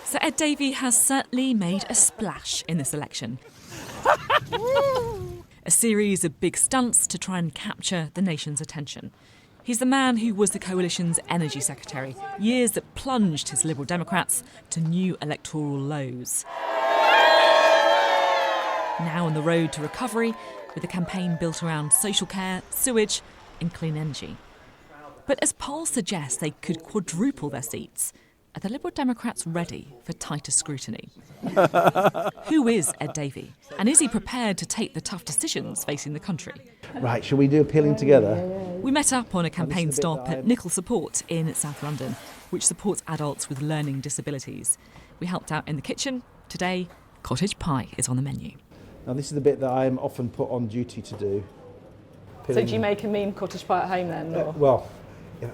Sir Ed Davey has certainly made a splash in this election. A series of big stunts to try and capture the nation's attention. He's the man who was the coalition's energy secretary, years that plunged his Liberal Democrats to new electoral lows. Now on the road to recovery, with a campaign built around social care, sewage and clean energy. But as polls suggest they could quadruple their seats, are the Liberal Democrats ready for tighter scrutiny? Who is Ed Davey? And is he prepared to take the tough decisions facing the country? Right, shall we do Appealing Together? We met up on a campaign stop at Nickel Support in South London, which supports adults with learning disabilities. We helped out in the kitchen. Today, cottage pie is on the menu. Now this is the bit that I'm often put on duty to do. So do you make a mean cottage pie at home then? Or? Well,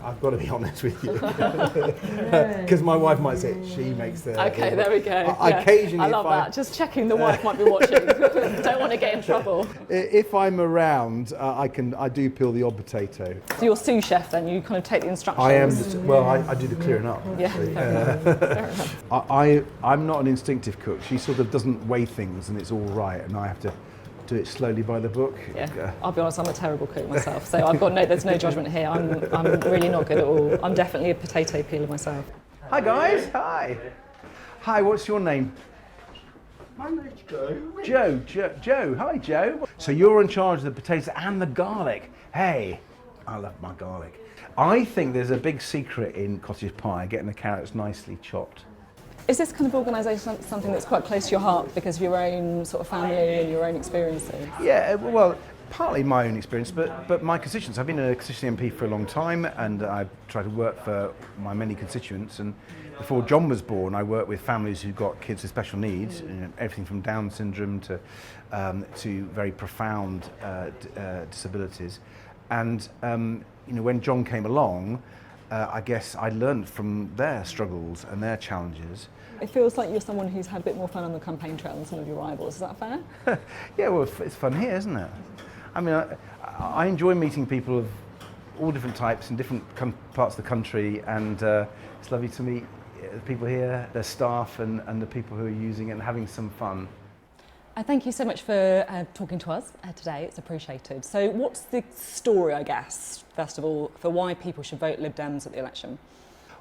I've got to be honest with you. Because my wife might say she makes the... Okay, there we go. Occasionally, I love that. Just checking the wife might be watching. Don't want to get in trouble. If I'm around, I do peel the odd potato. So you're sous chef then, you kind of take the instructions? I am, well, I do the clearing up. Yeah, fair enough. I'm not an instinctive cook. She sort of doesn't weigh things and it's all right, and I have to do it slowly by the book. Yeah, I'll be honest, I'm a terrible cook myself, so there's no judgment here. I'm really not good at all. I'm definitely a potato peeler myself. Hi guys, hi. Hi, what's your name? My name's Joe. Joe, hi Joe. So you're in charge of the potatoes and the garlic. Hey, I love my garlic. I think there's a big secret in cottage pie, getting the carrots nicely chopped. Is this kind of organisation something that's quite close to your heart because of your own sort of family and your own experiences? Yeah, well, partly my own experience, but my constituents. I've been a constituency MP for a long time, and I try to work for my many constituents. And before John was born, I worked with families who've got kids with special needs, you know, everything from Down syndrome to very profound disabilities. And you know, when John came along, I guess I learned from their struggles and their challenges. It feels like you're someone who's had a bit more fun on the campaign trail than some of your rivals. Is that fair? Yeah, well, it's fun here, isn't it? I mean, I enjoy meeting people of all different types in different parts of the country, and it's lovely to meet the people here, their staff, and the people who are using it and having some fun. Thank you so much for talking to us today. It's appreciated. So what's the story, I guess, first of all, for why people should vote Lib Dems at the election?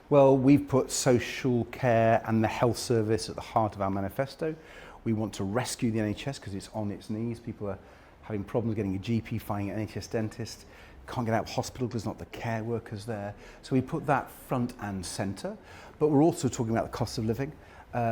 Well, we've put social care and the health service at the heart of our manifesto. We want to rescue the NHS because it's on its knees. People are having problems getting a GP, finding an NHS dentist, can't get out of hospital because there's not the care workers there. So we put that front and centre. But we're also talking about the cost of living.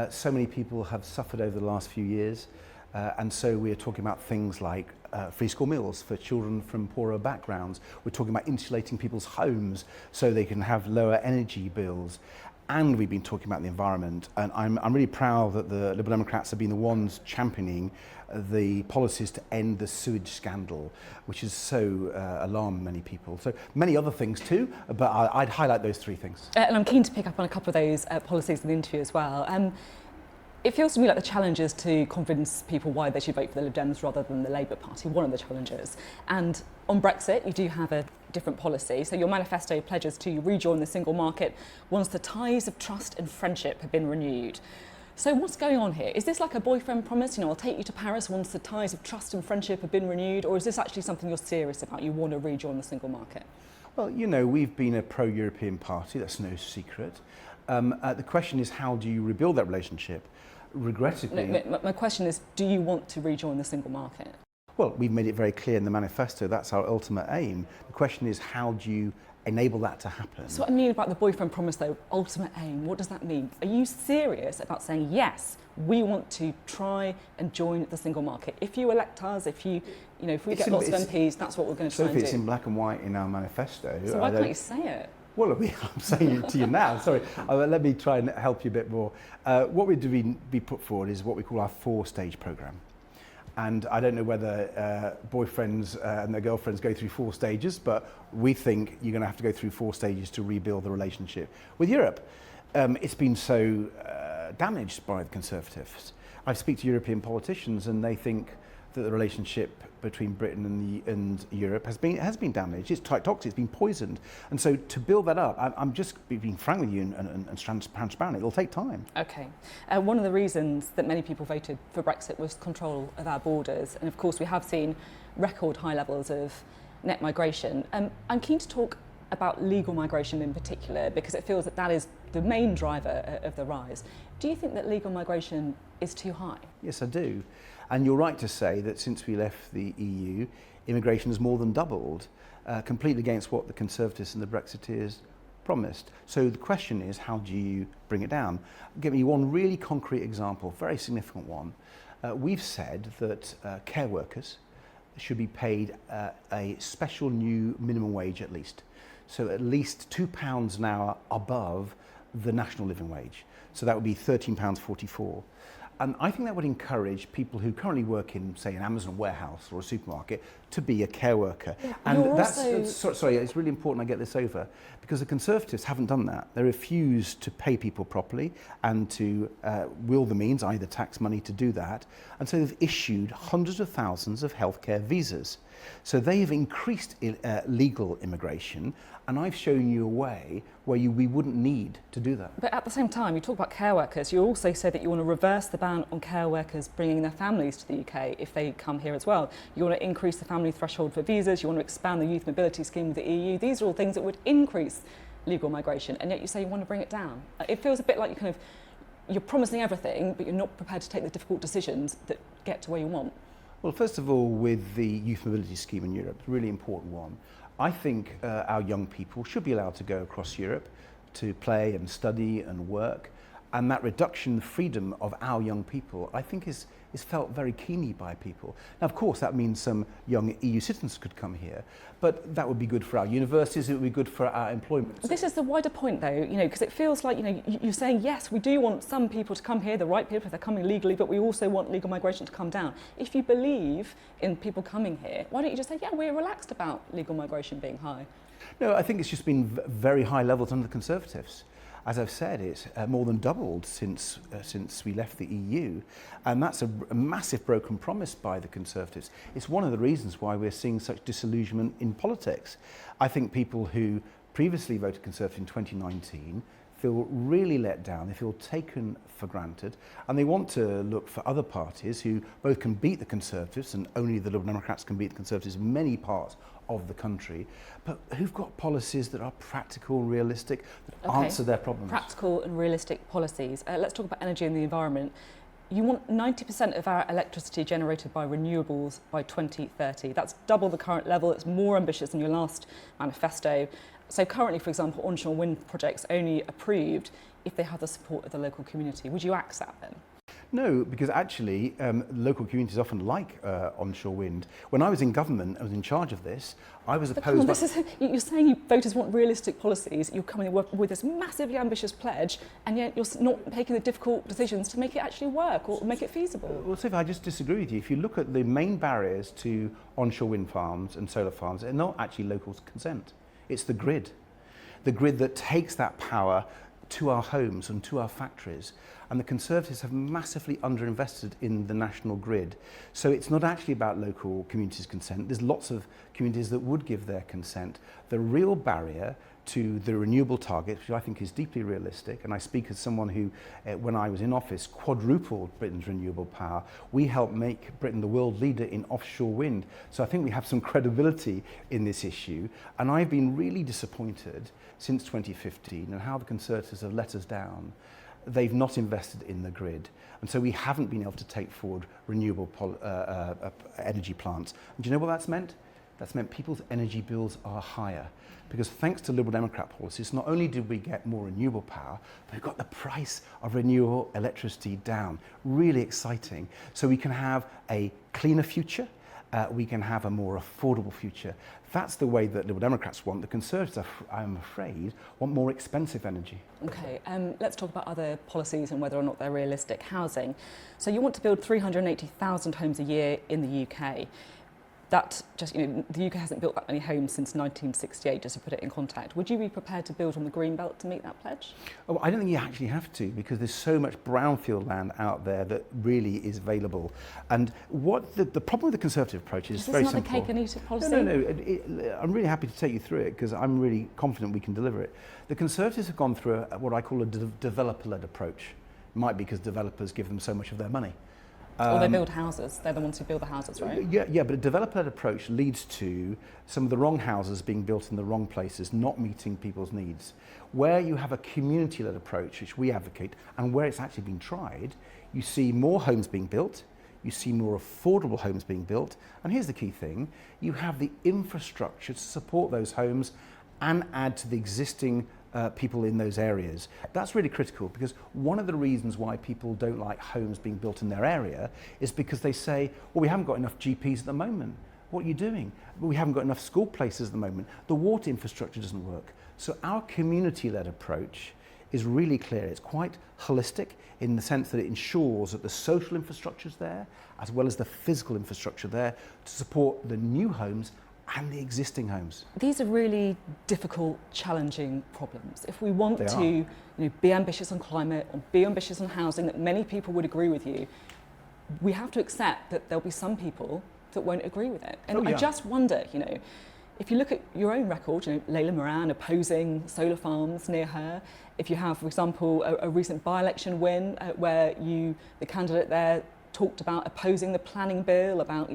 So many people have suffered over the last few years. And so we're talking about things like free school meals for children from poorer backgrounds. We're talking about insulating people's homes so they can have lower energy bills. And we've been talking about the environment. And I'm really proud that the Liberal Democrats have been the ones championing the policies to end the sewage scandal, which has so alarmed many people. So many other things too, but I'd highlight those three things. And I'm keen to pick up on a couple of those policies in the interview as well. It feels to me like the challenge is to convince people why they should vote for the Lib Dems rather than the Labour Party, one of the challenges. And on Brexit, you do have a different policy. So your manifesto pledges to rejoin the single market once the ties of trust and friendship have been renewed. So what's going on here? Is this like a boyfriend promise, you know, I'll take you to Paris once the ties of trust and friendship have been renewed, or is this actually something you're serious about? You want to rejoin the single market? Well, you know, we've been a pro-European party, that's no secret. The question is, how do you rebuild that relationship? Regrettably... No, my question is, do you want to rejoin the single market? Well, we've made it very clear in the manifesto, that's our ultimate aim. The question is, how do you enable that to happen? So what I mean about the boyfriend promise though, ultimate aim, what does that mean? Are you serious about saying, yes, we want to try and join the single market? If you elect us, if we get lots of MPs, that's what we're going to try and do. Sophie, it's in black and white in our manifesto. So why can't you say it? Well, I'm saying it to you now, sorry. Let me try and help you a bit more. What we're doing, be put forward is what we call our 4-stage programme. And I don't know whether boyfriends and their girlfriends go through 4 stages, but we think you're going to have to go through 4 stages to rebuild the relationship with Europe. It's been so damaged by the Conservatives. I speak to European politicians and they think that the relationship between Britain and Europe has been damaged. It's toxic, it's been poisoned. And so to build that up, I'm just being frank with you and transparent, it'll take time. Okay. One of the reasons that many people voted for Brexit was control of our borders. And of course, we have seen record high levels of net migration. I'm keen to talk about legal migration in particular, because it feels that that is the main driver of the rise. Do you think that legal migration is too high? Yes, I do. And you're right to say that since we left the EU, immigration has more than doubled, completely against what the Conservatives and the Brexiteers promised. So the question is, how do you bring it down? I'll give you one really concrete example, very significant one. We've said that care workers should be paid a special new minimum wage at least. So at least £2 an hour above the national living wage. So that would be £13.44. And I think that would encourage people who currently work in, say, an Amazon warehouse or a supermarket to be a care worker. Yeah, and sorry, it's really important I get this over, because the Conservatives haven't done that. They refuse to pay people properly and to will the means, either tax money, to do that. And so they've issued hundreds of thousands of healthcare visas. So they've increased legal immigration, and I've shown you a way where we wouldn't need to do that. But at the same time, you talk about care workers, you also say that you want to reverse the ban on care workers bringing their families to the UK if they come here as well. You want to increase the family threshold for visas, you want to expand the youth mobility scheme with the EU. These are all things that would increase legal migration, and yet you say you want to bring it down. It feels a bit like you're promising everything, but you're not prepared to take the difficult decisions that get to where you want. Well, first of all, with the youth mobility scheme in Europe, a really important one, I think our young people should be allowed to go across Europe to play and study and work. And that reduction in freedom of our young people, I think, is felt very keenly by people. Now, of course, that means some young EU citizens could come here, but that would be good for our universities, it would be good for our employment. This is the wider point, though, because it feels like, you're saying, yes, we do want some people to come here, the right people, if they're coming legally, but we also want legal migration to come down. If you believe in people coming here, why don't you just say, yeah, we're relaxed about legal migration being high? No, I think it's just been very high levels under the Conservatives. As I've said, it's more than doubled since we left the EU, and that's a massive broken promise by the Conservatives. It's one of the reasons why we're seeing such disillusionment in politics. I think people who previously voted Conservative in 2019 feel really let down, they feel taken for granted, and they want to look for other parties who both can beat the Conservatives, and only the Liberal Democrats can beat the Conservatives in many parts of the country, but who've got policies that are practical, realistic, that answer their problems. Practical and realistic policies. Let's talk about energy and the environment. You want 90% of our electricity generated by renewables by 2030. That's double the current level. It's more ambitious than your last manifesto. So currently, for example, onshore wind projects only approved if they have the support of the local community. Would you axe that then? No, because actually local communities often like onshore wind. When I was in government, I was in charge of this, I was opposed... You're saying voters want realistic policies, you're coming with this massively ambitious pledge, and yet you're not taking the difficult decisions to make it actually work or make it feasible. Well, Sophie, I just disagree with you. If you look at the main barriers to onshore wind farms and solar farms, they're not actually local consent. It's the grid that takes that power to our homes and to our factories. And the Conservatives have massively underinvested in the national grid. So it's not actually about local communities' consent. There's lots of communities that would give their consent. The real barrier to the renewable target, which I think is deeply realistic, and I speak as someone who, when I was in office, quadrupled Britain's renewable power. We helped make Britain the world leader in offshore wind. So I think we have some credibility in this issue. And I've been really disappointed since 2015 in how the Conservatives have let us down. They've not invested in the grid. And so we haven't been able to take forward renewable energy plants. And do you know what that's meant? That's meant people's energy bills are higher. Because thanks to Liberal Democrat policies, not only did we get more renewable power, but we got the price of renewable electricity down. Really exciting. So we can have a cleaner future, we can have a more affordable future. That's the way that Liberal Democrats want. The Conservatives, I'm afraid, want more expensive energy. Okay, let's talk about other policies and whether or not they're realistic. Housing. So you want to build 380,000 homes a year in the UK. that just, the UK hasn't built that many homes since 1968, just to put it in context. Would you be prepared to build on the green belt to meet that pledge? Oh, I don't think you actually have to, because there's so much brownfield land out there that really is available. And what the problem with the Conservative approach is very simple. Is this not a cake and eat it policy? No. I'm really happy to take you through it, because I'm really confident we can deliver it. The Conservatives have gone through what I call a developer-led approach. It might be because developers give them so much of their money. Or they build houses. They're the ones who build the houses, right? Yeah, but a developer-led approach leads to some of the wrong houses being built in the wrong places, not meeting people's needs. Where you have a community-led approach, which we advocate, and where it's actually been tried, you see more homes being built, you see more affordable homes being built, and here's the key thing, you have the infrastructure to support those homes and add to the existing people in those areas. That's really critical, because one of the reasons why people don't like homes being built in their area is because they say, well, we haven't got enough GPs at the moment. What are you doing? We haven't got enough school places at the moment. The water infrastructure doesn't work. So our community-led approach is really clear. It's quite holistic in the sense that it ensures that the social infrastructure is there, as well as the physical infrastructure there, to support the new homes and the existing homes. These are really difficult, challenging problems. If we want to be ambitious on climate or be ambitious on housing, that many people would agree with you, we have to accept that there'll be some people that won't agree with it. And I just wonder, if you look at your own record, Layla Moran opposing solar farms near her, if you have, for example, a recent by-election win where the candidate there talked about opposing the planning bill, about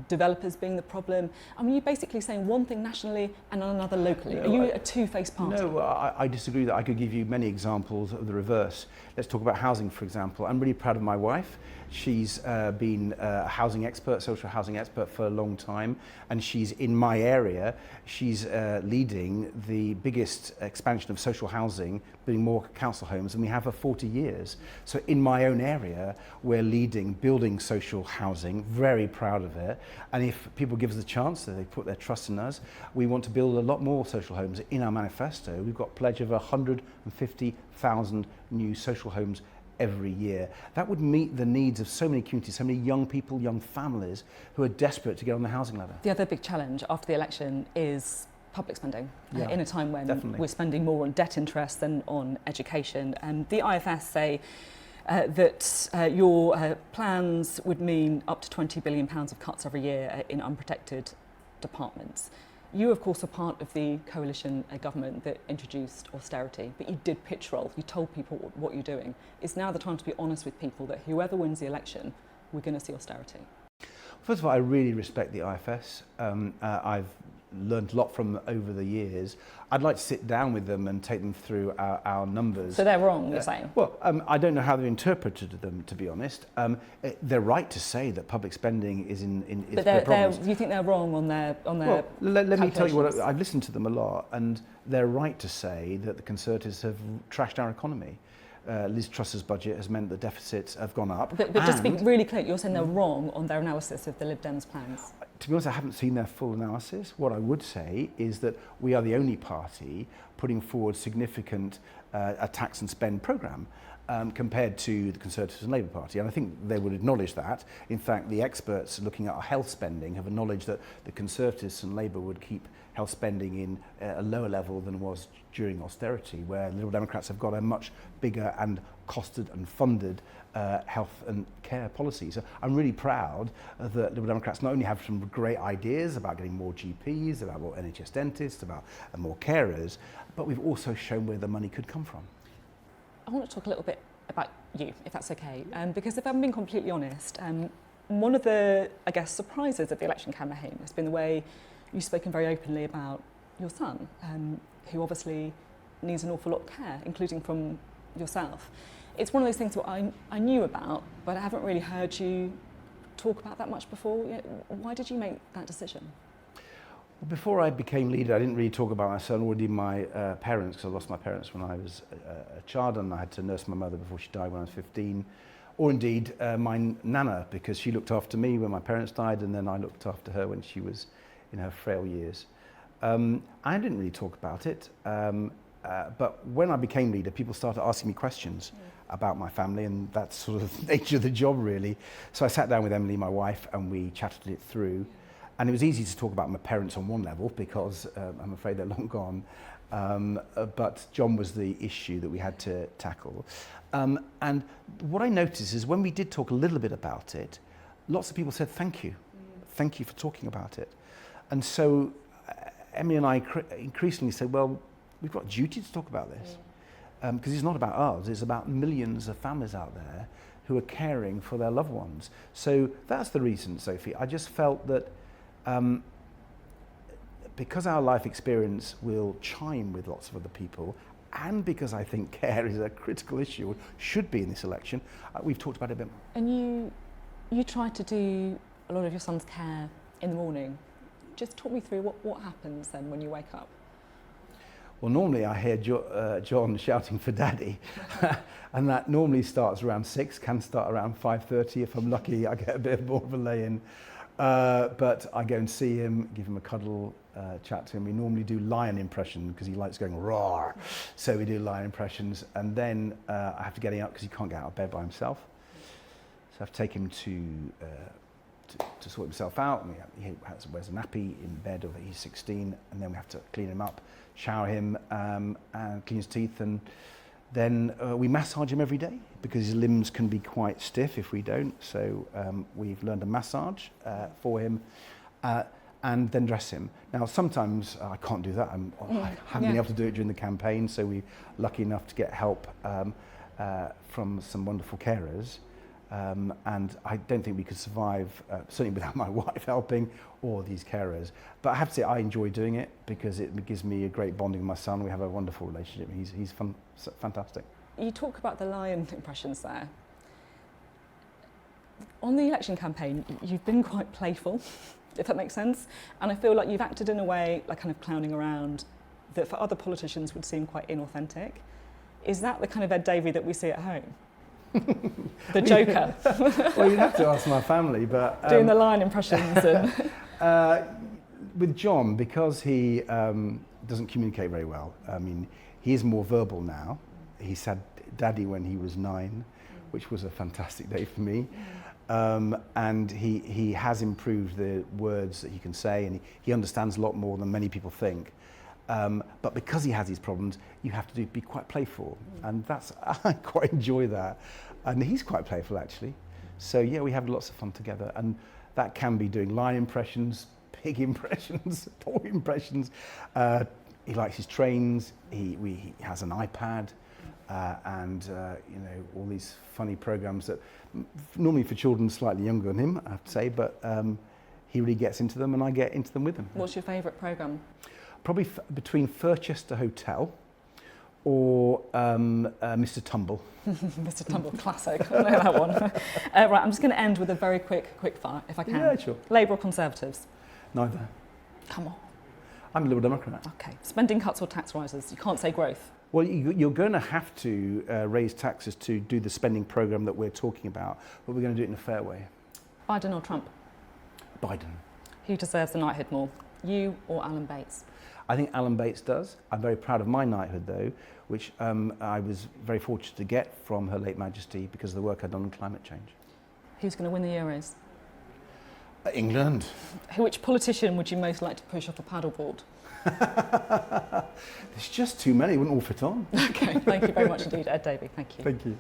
developers being the problem. I mean, you're basically saying one thing nationally and another locally. Are you a two-faced party? No, I disagree. That I could give you many examples of the reverse. Let's talk about housing, for example. I'm really proud of my wife. She's been a housing expert, social housing expert for a long time, and she's in my area. She's leading the biggest expansion of social housing, building more council homes than we have for 40 years. So in my own area, we're leading building social housing, very proud of it. And if people give us the chance, they put their trust in us, we want to build a lot more social homes. In our manifesto, we've got a pledge of 150,000 new social homes every year. That would meet the needs of so many communities, so many young people, young families who are desperate to get on the housing ladder. The other big challenge after the election is public spending, in a time when we're spending more on debt interest than on education. And the IFS say that your plans would mean up to £20 billion of cuts every year in unprotected departments. You, of course, are part of the coalition government that introduced austerity, but you did pitch roll. You told people what you're doing. It's now the time to be honest with people that whoever wins the election, we're going to see austerity. First of all, I really respect the IFS. I've learned a lot from them over the years. I'd like to sit down with them and take them through our numbers. So they're wrong, you're saying? Well, I don't know how they've interpreted them, to be honest. They're right to say that public spending is their problems. Do you think they're wrong on their Well, let me tell you what, I've listened to them a lot, and they're right to say that the Conservatives have trashed our economy. Liz Truss's budget has meant the deficits have gone up. But just to be really clear, you're saying they're wrong on their analysis of the Lib Dem's plans? To be honest, I haven't seen their full analysis. What I would say is that we are the only party putting forward significant a tax and spend programme compared to the Conservatives and Labour Party. And I think they would acknowledge that. In fact, the experts looking at our health spending have acknowledged that the Conservatives and Labour would keep health spending in a lower level than was during austerity, where Liberal Democrats have got a much bigger and costed and funded health and care policy. So I'm really proud that Liberal Democrats not only have some great ideas about getting more GPs, about more NHS dentists, about more carers, but we've also shown where the money could come from. I want to talk a little bit about you, if that's okay, because if I'm being completely honest, one of the, I guess, surprises of the election campaign has been the way you've spoken very openly about your son, who obviously needs an awful lot of care, including from yourself. It's one of those things that I knew about, but I haven't really heard you talk about that much before. Why did you make that decision? Well, before I became leader, I didn't really talk about my son or indeed my parents, because I lost my parents when I was a child, and I had to nurse my mother before she died when I was 15. Or indeed my nana, because she looked after me when my parents died, and then I looked after her when she was in her frail years. I didn't really talk about it, but when I became leader, people started asking me questions about my family, and that's sort of the nature of the job, really. So I sat down with Emily, my wife, and we chatted it through. And it was easy to talk about my parents on one level because I'm afraid they're long gone. But John was the issue that we had to tackle. And what I noticed is when we did talk a little bit about it, lots of people said, thank you. Thank you for talking about it. And so Emily and I increasingly said, well, we've got a duty to talk about this. Because it's not about us, it's about millions of families out there who are caring for their loved ones. So that's the reason, Sophie. I just felt that because our life experience will chime with lots of other people, and because I think care is a critical issue, should be in this election, we've talked about it a bit more. And you try to do a lot of your son's care in the morning. Just talk me through what happens then when you wake up. Well, normally I hear John shouting for daddy, and that normally starts around 6, can start around 5:30. If I'm lucky, I get a bit more of a lay-in. But I go and see him, give him a cuddle, chat to him. We normally do lion impression because he likes going roar. So we do lion impressions, and then I have to get him up because he can't get out of bed by himself. So I have to take him to sort himself out. He wears a nappy in bed, he's 16, and then we have to clean him up, shower him, and clean his teeth, and then we massage him every day because his limbs can be quite stiff if we don't. So we've learned a massage for him, and then dress him. Now sometimes I can't do that. I haven't been able to do it during the campaign, so we're lucky enough to get help from some wonderful carers. And I don't think we could survive, certainly without my wife helping or these carers. But I have to say I enjoy doing it because it gives me a great bonding with my son. We have a wonderful relationship. He's fantastic. You talk about the lion impressions there. On the election campaign, you've been quite playful, if that makes sense. And I feel like you've acted in a way, like kind of clowning around, that for other politicians would seem quite inauthentic. Is that the kind of Ed Davey that we see at home? The Joker. Well, you'd have to ask my family, but doing the lion impressions. And with John, because he doesn't communicate very well. I mean, he is more verbal now. He said "Daddy" when he was 9, which was a fantastic day for me. And he has improved the words that he can say, and he understands a lot more than many people think. But because he has these problems, you have to be quite playful, and I quite enjoy that. And he's quite playful actually. So yeah, we have lots of fun together, and that can be doing lion impressions, pig impressions, toy impressions. He likes his trains. He has an iPad, and all these funny programs that normally for children slightly younger than him, I have to say, but he really gets into them, and I get into them with him. What's your favourite programme? Probably between Furchester Hotel or Mr. Tumble. Mr. Tumble, classic. I know that one. Right, I'm just going to end with a very quick fire, if I can. Yeah, sure. Labour or Conservatives? Neither. Come on. I'm a Liberal Democrat. Okay. Spending cuts or tax rises? You can't say growth. Well, you're going to have to raise taxes to do the spending programme that we're talking about, but we're going to do it in a fair way. Biden or Trump? Biden. Who deserves the knighthood more, you or Alan Bates? I think Alan Bates does. I'm very proud of my knighthood, though, which I was very fortunate to get from Her late Majesty because of the work I'd done on climate change. Who's going to win the Euros? England. Which politician would you most like to push off a paddleboard? There's just too many, wouldn't all fit on. Okay, thank you very much indeed, Ed Davey. Thank you. Thank you.